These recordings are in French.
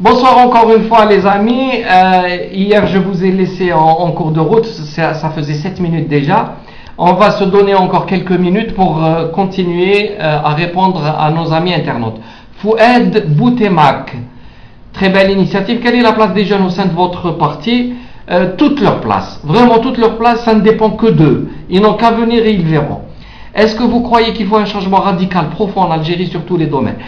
Bonsoir encore une fois les amis. Hier je vous ai laissé en cours de route, ça faisait 7 minutes déjà. On va se donner encore quelques minutes pour continuer à répondre à nos amis internautes. Fouad Boutemak, très belle initiative. Quelle est la place des jeunes au sein de votre parti? Toute leur place, vraiment toute leur place, ça ne dépend que d'eux. Ils n'ont qu'à venir et ils verront. Est-ce que vous croyez qu'il faut un changement radical, profond en Algérie sur tous les domaines?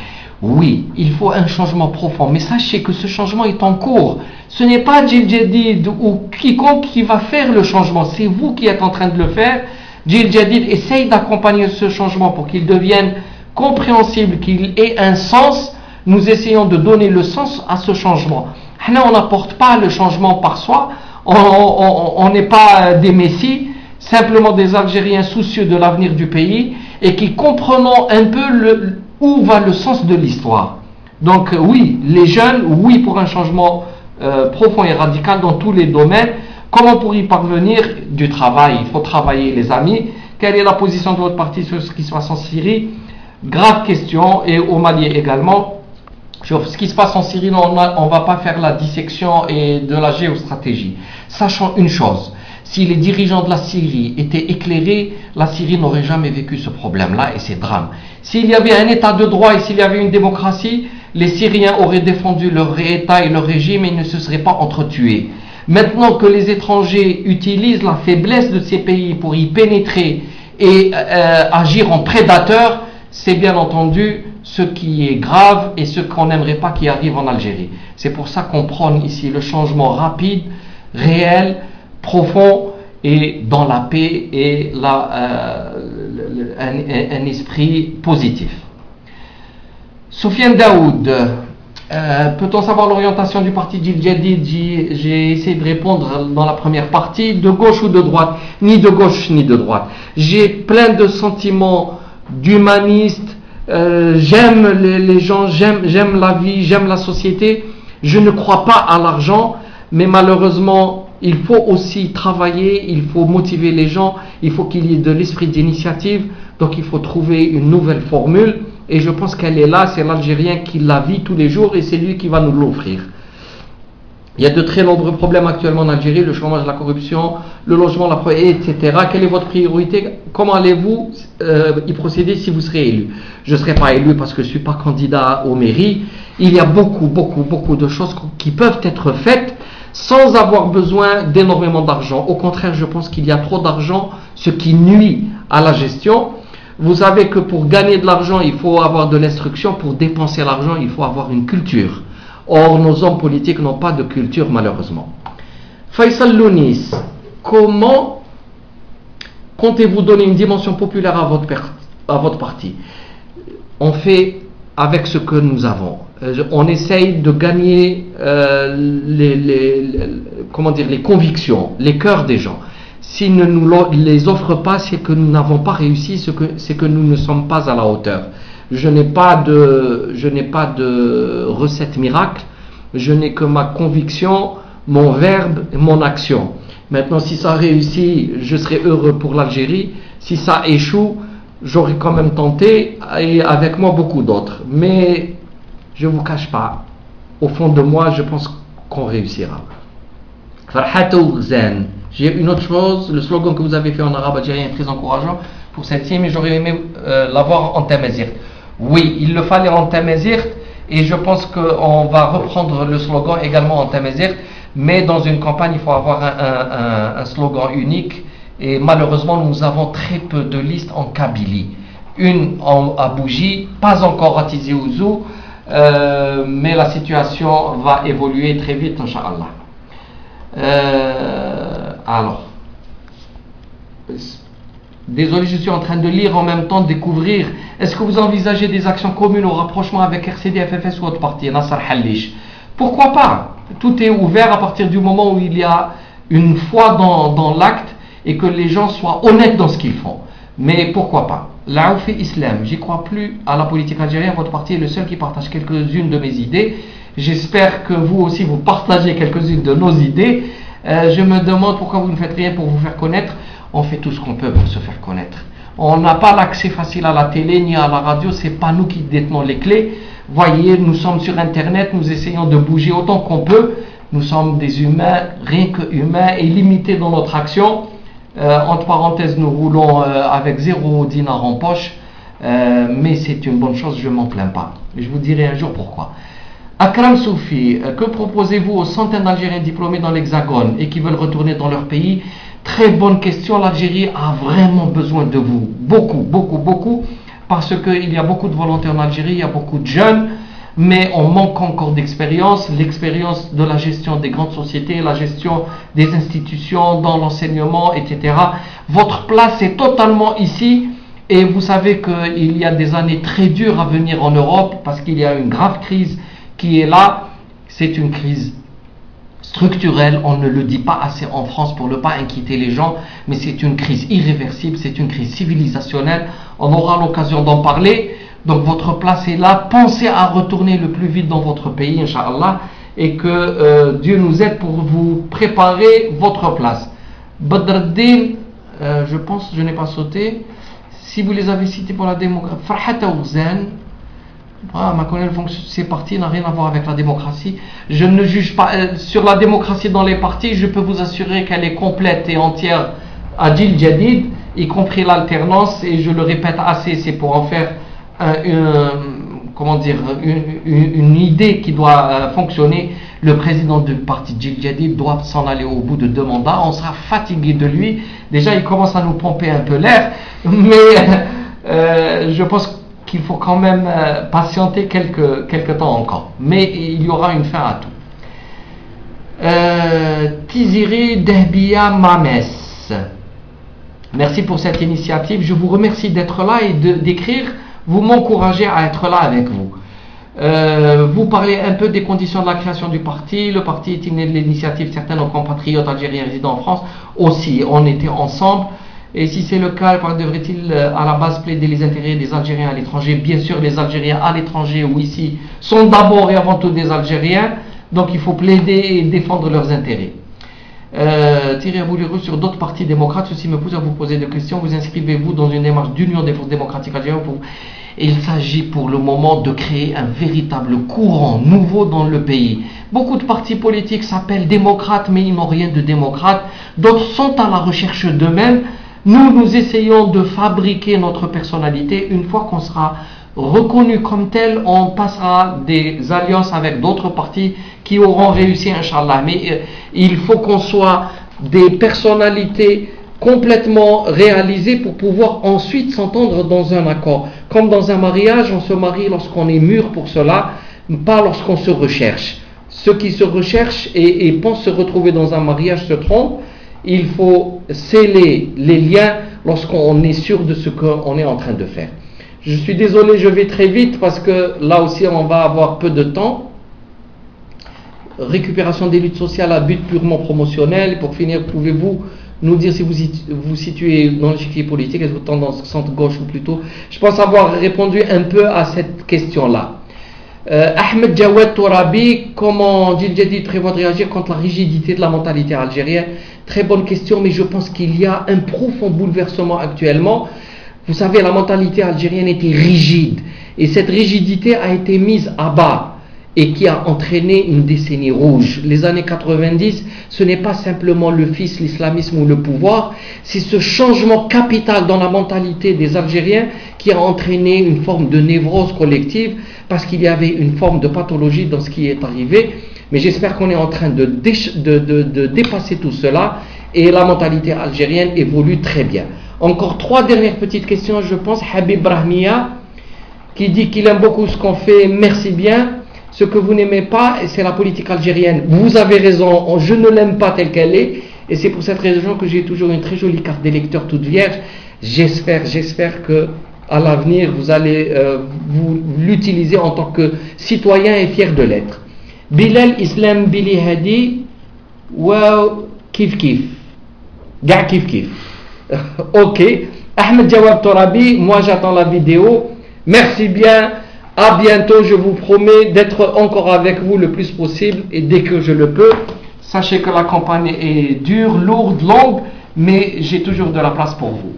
Oui, il faut un changement profond, mais sachez que ce changement est en cours. Ce n'est pas Djil Jadid ou quiconque qui va faire le changement, c'est vous qui êtes en train de le faire. Djil Jadid essaye d'accompagner ce changement pour qu'il devienne compréhensible, qu'il ait un sens. Nous essayons de donner le sens à ce changement. Là, on n'apporte pas le changement par soi, on n'est pas des messies, simplement des Algériens soucieux de l'avenir du pays et qui comprenons un peu où va le sens de l'histoire. Donc oui, les jeunes, oui pour un changement profond et radical dans tous les domaines. Comment pour y parvenir? Du travail, il faut travailler les amis. Quelle est la position de votre parti sur ce qui se passe en Syrie? Grave question, et au Mali également. Sur ce qui se passe en Syrie, on ne va pas faire la dissection et de la géostratégie. Sachant une chose, si les dirigeants de la Syrie étaient éclairés, la Syrie n'aurait jamais vécu ce problème-là et ces drames. S'il y avait un état de droit et s'il y avait une démocratie, les Syriens auraient défendu leur état et leur régime et ils ne se seraient pas entretués. Maintenant que les étrangers utilisent la faiblesse de ces pays pour y pénétrer et agir en prédateurs, c'est bien entendu ce qui est grave et ce qu'on n'aimerait pas qui arrive en Algérie. C'est pour ça qu'on prône ici le changement rapide, réel, profond et dans la paix et un esprit positif. Soufiane Daoud, peut-on savoir l'orientation du parti Djil Jadid? J'ai essayé de répondre dans la première partie, de gauche ou de droite? Ni de gauche ni de droite. J'ai plein de sentiments d'humaniste, j'aime les gens, j'aime la vie, j'aime la société. Je ne crois pas à l'argent, mais malheureusement il faut aussi travailler, il faut motiver les gens, il faut qu'il y ait de l'esprit d'initiative. Donc il faut trouver une nouvelle formule et je pense qu'elle est là, c'est l'Algérien qui la vit tous les jours et c'est lui qui va nous l'offrir. Il y a de très nombreux problèmes actuellement en Algérie, le chômage, la corruption, le logement, la propriété, etc. Quelle est votre priorité? Comment allez-vous y procéder si vous serez élu? Je ne serai pas élu parce que je ne suis pas candidat aux mairies. Il y a beaucoup de choses qui peuvent être faites sans avoir besoin d'énormément d'argent. Au contraire, je pense qu'il y a trop d'argent, ce qui nuit à la gestion. Vous savez que pour gagner de l'argent, il faut avoir de l'instruction. Pour dépenser l'argent, il faut avoir une culture. Or, nos hommes politiques n'ont pas de culture, malheureusement. Faisal Lounis, comment comptez-vous donner une dimension populaire à votre parti? On fait avec ce que nous avons. On essaye de gagner les convictions, les cœurs des gens. S'ils ne nous les offrent pas, c'est que nous n'avons pas réussi, c'est que nous ne sommes pas à la hauteur. Je n'ai pas de recette miracle, je n'ai que ma conviction, mon verbe, mon action. Maintenant, si ça réussit, je serai heureux pour l'Algérie. Si ça échoue, j'aurai quand même tenté, et avec moi beaucoup d'autres. Mais je ne vous cache pas, au fond de moi, je pense qu'on réussira. Farhatou Zen. J'ai une autre chose, le slogan que vous avez fait en arabe algérien est très encourageant pour celle-ci, mais j'aurais aimé l'avoir en tamazight. Oui, il le fallait en tamazight et je pense qu'on va reprendre le slogan également en tamazight, mais dans une campagne, il faut avoir un slogan unique et malheureusement, nous avons très peu de listes en Kabylie. Une à Bougie, pas encore à Tizi Ouzou, mais la situation va évoluer très vite, Inch'Allah. Alors, désolé, je suis en train de lire en même temps, de découvrir. Est-ce que vous envisagez des actions communes au rapprochement avec RCD, FFS ou autre parti, Nasser Halish? Pourquoi pas? Tout est ouvert à partir du moment où il y a une foi dans l'acte et que les gens soient honnêtes dans ce qu'ils font. Mais pourquoi pas? L'Aoufi Islam, j'y crois plus à la politique algérienne. Votre parti est le seul qui partage quelques-unes de mes idées. J'espère que vous aussi vous partagez quelques-unes de nos idées. Je me demande pourquoi vous ne faites rien pour vous faire connaître. On fait tout ce qu'on peut pour se faire connaître. On n'a pas l'accès facile à la télé ni à la radio, c'est pas nous qui détenons les clés. Voyez, nous sommes sur Internet, nous essayons de bouger autant qu'on peut. Nous sommes des humains, rien que humains, et limités dans notre action. Entre parenthèses, nous roulons avec 0 dinar en poche, mais c'est une bonne chose, je ne m'en plains pas. Je vous dirai un jour pourquoi. Akram Soufi, que proposez-vous aux centaines d'Algériens diplômés dans l'Hexagone et qui veulent retourner dans leur pays? Très bonne question, l'Algérie a vraiment besoin de vous, beaucoup, parce qu'il y a beaucoup de volonté en Algérie, il y a beaucoup de jeunes, mais on manque encore d'expérience, l'expérience de la gestion des grandes sociétés, la gestion des institutions, dans l'enseignement, etc. Votre place est totalement ici, et vous savez qu'il y a des années très dures à venir en Europe, parce qu'il y a une grave crise qui est là. C'est une crise structurelle, on ne le dit pas assez en France pour ne pas inquiéter les gens, mais c'est une crise irréversible, c'est une crise civilisationnelle, on aura l'occasion d'en parler. Donc votre place est là, pensez à retourner le plus vite dans votre pays, Inch'Allah, et que Dieu nous aide pour vous préparer votre place. Badreddin, je pense, je n'ai pas sauté, si vous les avez cités pour la démocratie, Farhat Ouzan, ma connaissance, ces partis n'a rien à voir avec la démocratie. Je ne juge pas sur la démocratie dans les partis, je peux vous assurer qu'elle est complète et entière à Djil Jadid, y compris l'alternance, et je le répète assez, c'est pour en faire une idée qui doit fonctionner. Le président du parti Djil Jadid doit s'en aller au bout de 2 mandats, on sera fatigué de lui, déjà il commence à nous pomper un peu l'air, mais je pense qu'il faut quand même patienter quelques temps encore. Mais il y aura une fin à tout. Tiziri Dehbia Mames. Merci pour cette initiative. Je vous remercie d'être là et d'écrire. Vous m'encouragez à être là avec vous. Vous parlez un peu des conditions de la création du parti. Le parti est né de l'initiative de certains de nos compatriotes algériens résidant en France. Aussi, on était ensemble. Et si c'est le cas, devrait-il à la base plaider les intérêts des Algériens à l'étranger? Bien sûr, les Algériens à l'étranger ou ici sont d'abord et avant tout des Algériens, donc il faut plaider et défendre leurs intérêts. Thierry Aboulirou sur d'autres partis démocrates, ceci me pousse à vous poser des questions. Vous inscrivez-vous dans une démarche d'union des forces démocratiques algériennes et il s'agit pour le moment de créer un véritable courant nouveau dans le pays. Beaucoup de partis politiques s'appellent démocrates, mais ils n'ont rien de démocrate. D'autres sont à la recherche d'eux-mêmes. Nous essayons de fabriquer notre personnalité. Une fois qu'on sera reconnu comme tel, on passera des alliances avec d'autres partis qui auront réussi, Inch'Allah. Mais il faut qu'on soit des personnalités complètement réalisées pour pouvoir ensuite s'entendre dans un accord. Comme dans un mariage, on se marie lorsqu'on est mûr pour cela, pas lorsqu'on se recherche. Ceux qui se recherchent et pensent se retrouver dans un mariage se trompent. Il faut sceller les liens lorsqu'on est sûr de ce qu'on est en train de faire. Je suis désolé, je vais très vite parce que là aussi on va avoir peu de temps. Récupération des luttes sociales à but purement promotionnel. Pour finir, pouvez-vous nous dire si vous vous situez dans l'échiquier politique, est-ce que vous tendance centre-gauche ou plutôt? Je pense avoir répondu un peu à cette question-là. Ahmed Jawad Tourabi, comment Djil Jadid prévoit de réagir contre la rigidité de la mentalité algérienne? Très bonne question, mais je pense qu'il y a un profond bouleversement actuellement. Vous savez, la mentalité algérienne était rigide, et cette rigidité a été mise à bas, et qui a entraîné une décennie rouge. Les années 90, ce n'est pas simplement le fils, l'islamisme ou le pouvoir, c'est ce changement capital dans la mentalité des Algériens qui a entraîné une forme de névrose collective, parce qu'il y avait une forme de pathologie dans ce qui est arrivé. Mais j'espère qu'on est en train de dépasser tout cela, et la mentalité algérienne évolue très bien. Encore 3 dernières petites questions, je pense. Habib Brahmia, qui dit qu'il aime beaucoup ce qu'on fait, merci bien. Ce que vous n'aimez pas, c'est la politique algérienne. Vous avez raison, je ne l'aime pas telle qu'elle est, et c'est pour cette raison que j'ai toujours une très jolie carte d'électeur toute vierge. J'espère que à l'avenir, vous allez vous l'utiliser en tant que citoyen et fier de l'être. Bilal Islam Billy Hadi, wow, kif kif. Ga kif kif. Ok. Ahmed Jawad Tourabi, moi j'attends la vidéo. Merci bien. À bientôt. Je vous promets d'être encore avec vous le plus possible et dès que je le peux. Sachez que la campagne est dure, lourde, longue, mais j'ai toujours de la place pour vous.